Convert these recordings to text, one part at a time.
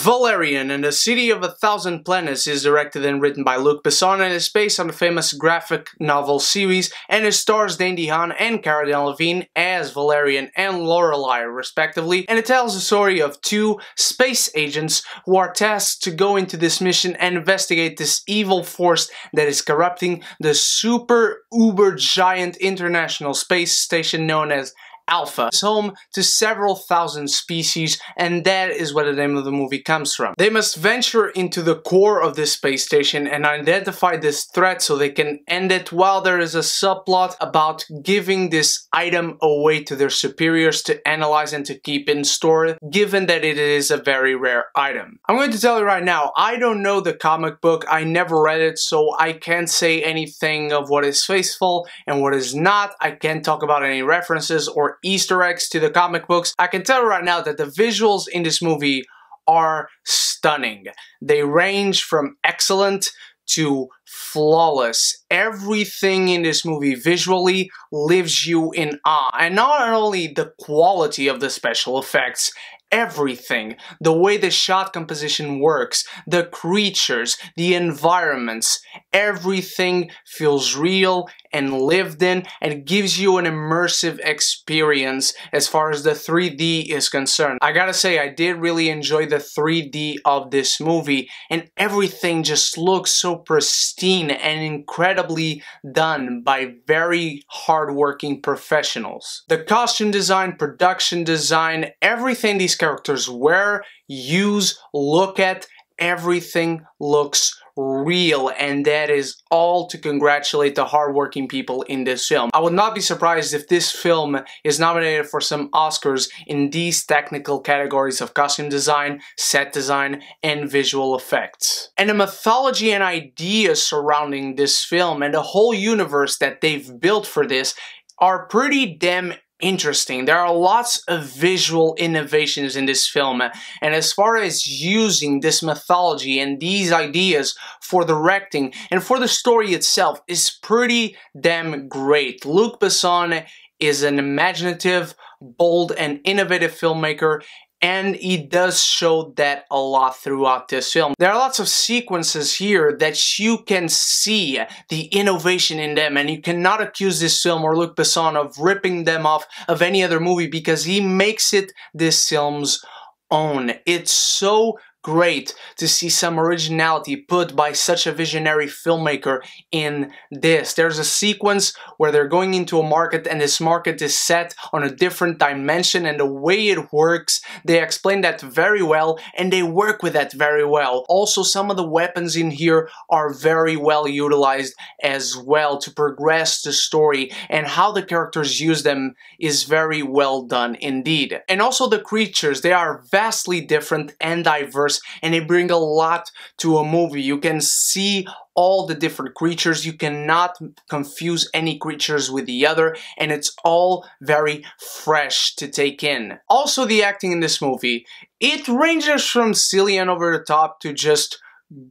Valerian and the City of a Thousand Planets is directed and written by Luc Besson and is based on the famous graphic novel series, and it stars Dane DeHaan and Cara Delevingne as Valerian and Lorelei respectively, and it tells the story of two space agents who are tasked to go into this mission and investigate this evil force that is corrupting the super uber giant international space station known as Alpha. It's home to several thousand species, and that is where the name of the movie comes from. They must venture into the core of this space station and identify this threat so they can end it, while there is a subplot about giving this item away to their superiors to analyze and to keep in store, given that it is a very rare item. I'm going to tell you right now, I don't know the comic book, I never read it, so I can't say anything of what is faithful and what is not. I can't talk about any references or Easter eggs to the comic books. I can tell you right now that the visuals in this movie are stunning. They range from excellent to flawless. Everything in this movie visually leaves you in awe. And not only the quality of the special effects, everything, the way the shot composition works, the creatures, the environments, everything feels real and lived in and gives you an immersive experience as far as the 3D is concerned. I gotta say, I did really enjoy the 3D of this movie, and everything just looks so pristine and incredibly done by very hardworking professionals. The costume design, production design, everything these characters wear, use, look at, everything looks real, and that is all to congratulate the hardworking people in this film. I would not be surprised if this film is nominated for some Oscars in these technical categories of costume design, set design, and visual effects. And the mythology and ideas surrounding this film and the whole universe that they've built for this are pretty damn interesting. There are lots of visual innovations in this film, and as far as using this mythology and these ideas for directing and for the story itself is pretty damn great. Luc Besson is an imaginative, bold, and innovative filmmaker, and he does show that a lot throughout this film. There are lots of sequences here that you can see the innovation in them, and you cannot accuse this film or Luc Besson of ripping them off of any other movie, because he makes it this film's own. It's so great to see some originality put by such a visionary filmmaker in this. There's a sequence where they're going into a market, and this market is set on a different dimension, and the way it works, they explain that very well, and they work with that very well. Also, some of the weapons in here are very well utilized as well to progress the story, and how the characters use them is very well done indeed. And also the creatures, they are vastly different and diverse, and they bring a lot to a movie. You can see all the different creatures, you cannot confuse any creatures with the other, and it's all very fresh to take in. Also, the acting in this movie, it ranges from silly and over the top to just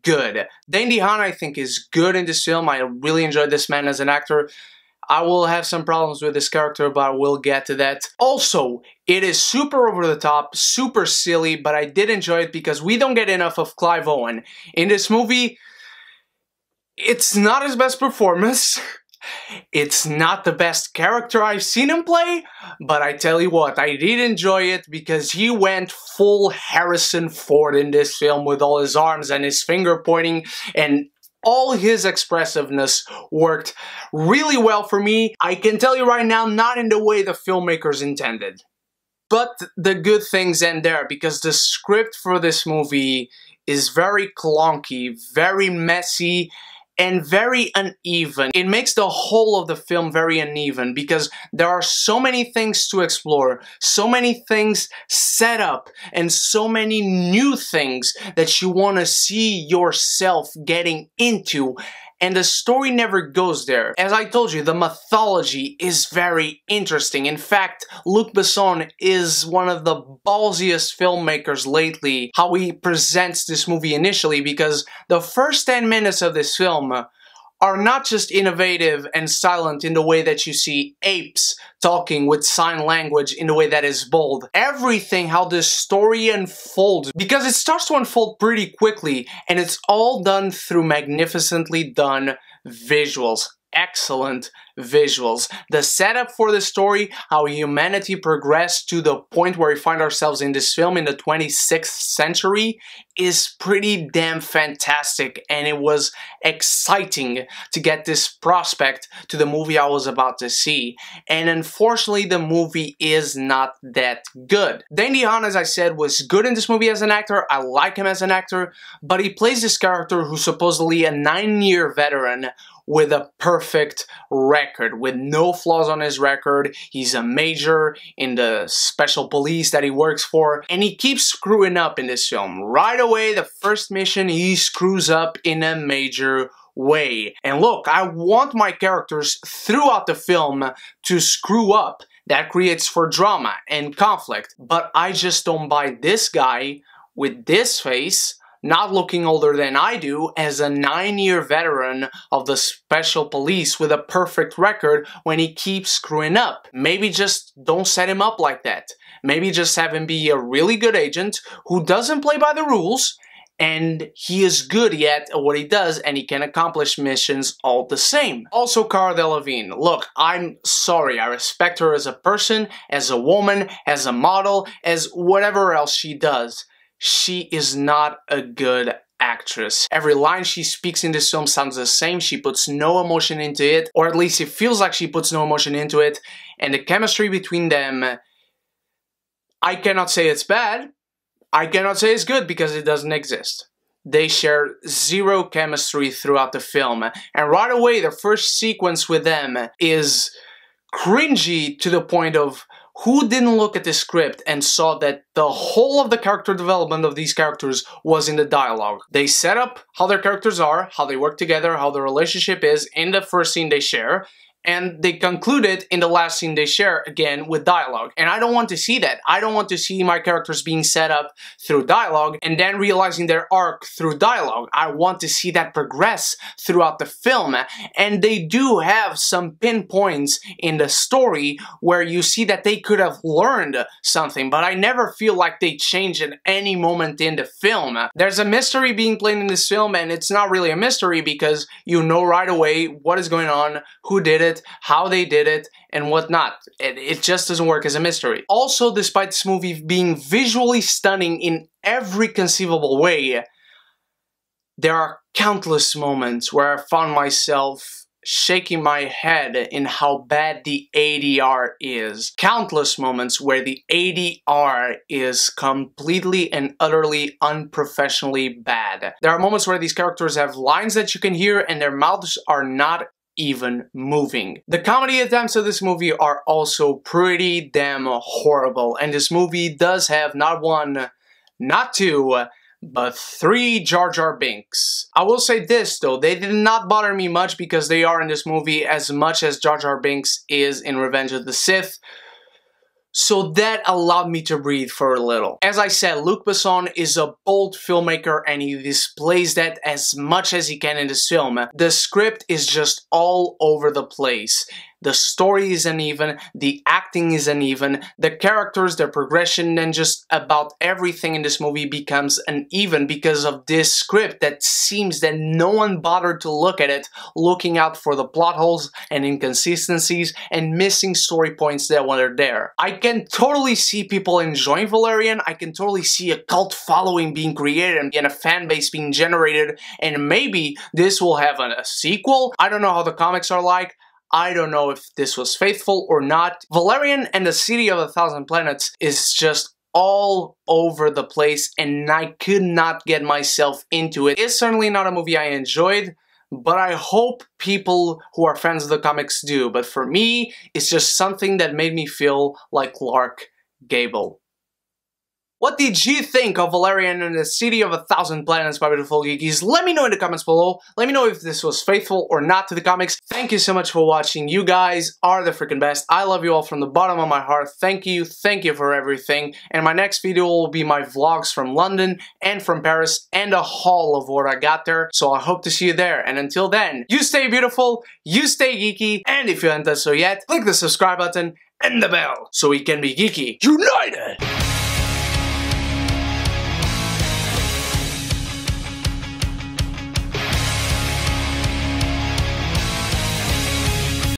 good. Dane DeHaan, I think, is good in this film. I really enjoyed this man as an actor. I will have some problems with this character, but we'll get to that. Also, it is super over the top, super silly, but I did enjoy it because we don't get enough of Clive Owen. In this movie, it's not his best performance. It's not the best character I've seen him play, but I tell you what, I did enjoy it because he went full Harrison Ford in this film with all his arms and his finger pointing, and all his expressiveness worked really well for me. I can tell you right now, not in the way the filmmakers intended. But the good things end there, because the script for this movie is very clunky, very messy, and very uneven. It makes the whole of the film very uneven because there are so many things to explore, so many things set up, and so many new things that you want to see yourself getting into, and the story never goes there. As I told you, the mythology is very interesting. In fact, Luc Besson is one of the ballsiest filmmakers lately, how he presents this movie initially, because the first 10 minutes of this film are not just innovative and silent in the way that you see apes talking with sign language in the way that is bold. Everything, how this story unfolds, because it starts to unfold pretty quickly, and it's all done through magnificently done visuals. Excellent visuals. The setup for the story, how humanity progressed to the point where we find ourselves in this film in the 26th century, is pretty damn fantastic, and it was exciting to get this prospect to the movie I was about to see. And unfortunately, the movie is not that good. Dane DeHaan, as I said, was good in this movie as an actor. I like him as an actor, but he plays this character who's supposedly a 9-year veteran with a perfect record, with no flaws on his record. He's a major in the special police that he works for, and he keeps screwing up in this film. Right away, the first mission, he screws up in a major way. And look, I want my characters throughout the film to screw up. That creates for drama and conflict. But I just don't buy this guy with this face, not looking older than I do, as a 9-year veteran of the special police with a perfect record when he keeps screwing up. Maybe just don't set him up like that. Maybe just have him be a really good agent who doesn't play by the rules, and he is good yet at what he does, and he can accomplish missions all the same. Also, Cara Delevingne. Look, I'm sorry, I respect her as a person, as a woman, as a model, as whatever else she does. She is not a good actress. Every line she speaks in this film sounds the same. She puts no emotion into it, or at least it feels like she puts no emotion into it. And the chemistry between them, I cannot say it's bad. I cannot say it's good because it doesn't exist. They share zero chemistry throughout the film. And right away, the first sequence with them is cringy to the point of, who didn't look at the script and saw that the whole of the character development of these characters was in the dialogue? They set up how their characters are, how they work together, how their relationship is in the first scene they share, and they conclude it in the last scene they share, again, with dialogue. And I don't want to see that. I don't want to see my characters being set up through dialogue and then realizing their arc through dialogue. I want to see that progress throughout the film. And they do have some pinpoints in the story where you see that they could have learned something, but I never feel like they change at any moment in the film. There's a mystery being played in this film, and it's not really a mystery because you know right away what is going on, who did it, how they did it, and whatnot. It just doesn't work as a mystery. Also, despite this movie being visually stunning in every conceivable way, there are countless moments where I found myself shaking my head in how bad the ADR is. Countless moments where the ADR is completely and utterly unprofessionally bad. There are moments where these characters have lines that you can hear and their mouths are not even moving. The comedy attempts of this movie are also pretty damn horrible, and this movie does have not one, not two, but 3 Jar Jar Binks. I will say this though, they did not bother me much because they are in this movie as much as Jar Jar Binks is in Revenge of the Sith. So that allowed me to breathe for a little. As I said, Luc Besson is a bold filmmaker and he displays that as much as he can in this film. The script is just all over the place. The story is uneven, the acting is uneven, the characters, their progression, and just about everything in this movie becomes uneven because of this script that seems that no one bothered to look at it, looking out for the plot holes and inconsistencies and missing story points that were there. I can totally see people enjoying Valerian, I can totally see a cult following being created and a fan base being generated, and maybe this will have a sequel. I don't know how the comics are like. I don't know if this was faithful or not. Valerian and the City of a Thousand Planets is just all over the place and I could not get myself into it. It's certainly not a movie I enjoyed, but I hope people who are fans of the comics do. But for me, it's just something that made me feel like Clark Gable. What did you think of Valerian and the City of 1,000 Planets, my beautiful geekies? Let me know in the comments below. Let me know if this was faithful or not to the comics. Thank you so much for watching. You guys are the freaking best. I love you all from the bottom of my heart. Thank you for everything. And my next video will be my vlogs from London and from Paris and a haul of what I got there. So I hope to see you there. And until then, you stay beautiful, you stay geeky, and if you haven't done so yet, click the subscribe button and the bell so we can be geeky united!